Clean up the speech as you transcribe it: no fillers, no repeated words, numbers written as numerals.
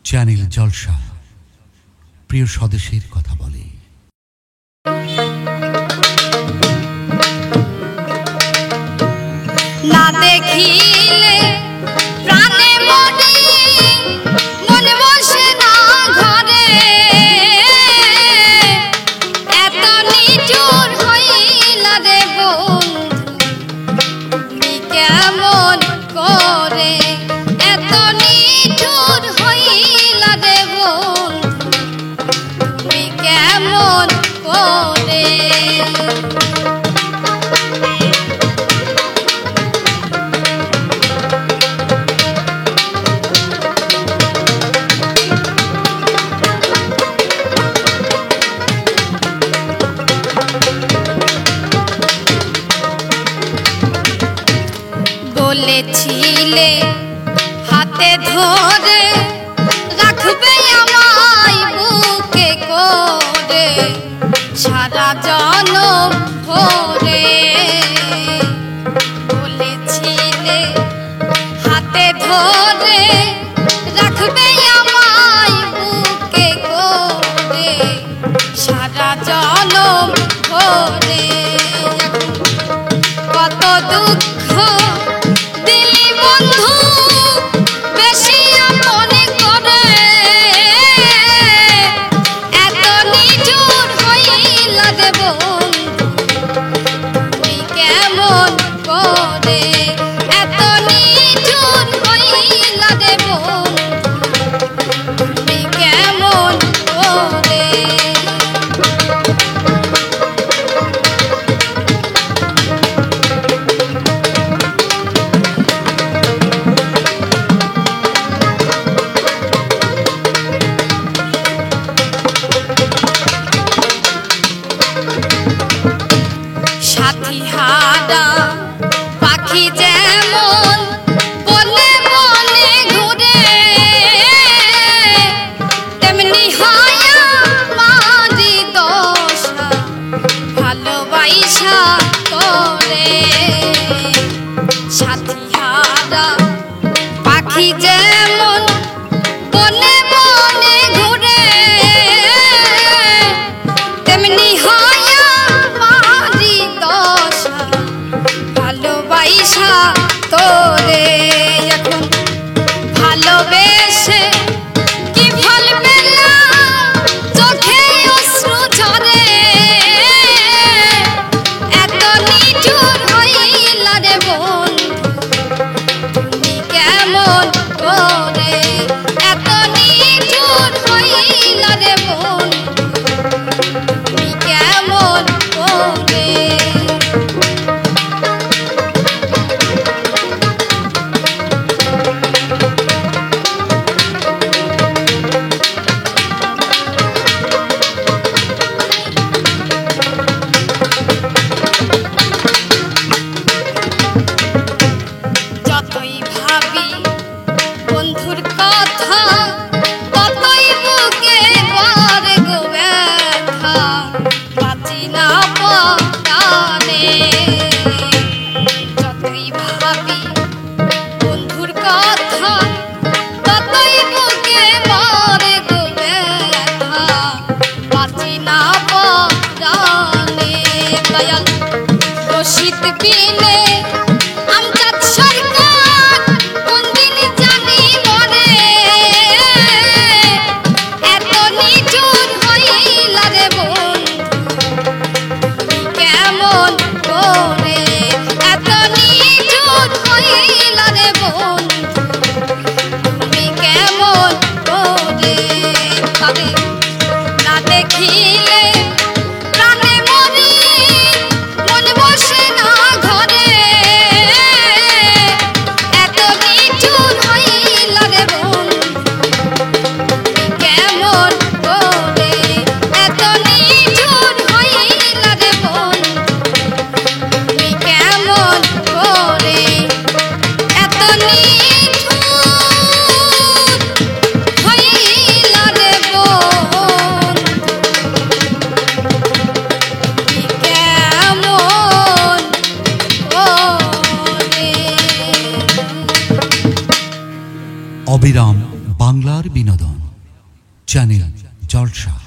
Channel জলসা প্রিয় স্বদেশের কথা বলে। না দেখিলে প্রাণে মনে মন বসে না ঘরে, এত নিঠুর হইলা রে বন্ধু কেমন করে, এত নিঠুর হইলা রে বন্ধু কেমন করে। বলেছিলে হাতে ধরে রাখবে আমায় বুকে করে সারা জনম ভরে, বলেছিলে হাতে ধরে রাখবে আমায় বুকে করে সারা জনম ভরে। কত দুঃখ দিলি বন্ধু বেশি মনে করে, এত নিঠুর হইলা রে বন্ধু কেমন করে, এত নিঠুর হইলা রে বন্ধু কেমন করে। সাথী হারা পাখি যেমন বনে বনে ঘুরে, তেমনি হয় আমারি দশা ভালোবাসা করে। সাথী হারা পাখি যেমন বনে বনে ঘুরে, তেমনি হয় আমারি দশা ভালোবাসা তোরে। এখন ভালোবেসে কি ফল পেলাম, চোখে অশ্রু ঝরে, এত নিঠুর হইলা রে বন্ধু কেমন করে, এত নিঠুর হইলা রে বন্ধু কেমন করে। যতই ভাবি বন্ধুর কথা ততই বুকে বারে গো ব্যথা, বাঁচি না পরাণে। যতই ভাবি বন্ধুর কথা ততই বুকে বারে গো ব্যথা, বাঁচি না পরাণে। দয়াল রশিদ বিনে আমজাদ সরকার কোনদিন জানি মরে, এত নিঠুর হইলা রে বন্ধু কেমন করে, এত নিঠুর হইলা রে বন্ধু কেমন করে। তবে না দেখিলে প্রাণে মরি মন বসে না ঘরে, এত নিঠুর হইলা রে বন্ধু কেমন করে, এত নিঠুর হইলা রে বন্ধু কেমন করে, এত নিঠুর হইলা রে বন্ধু। চ্যানেল জলসা।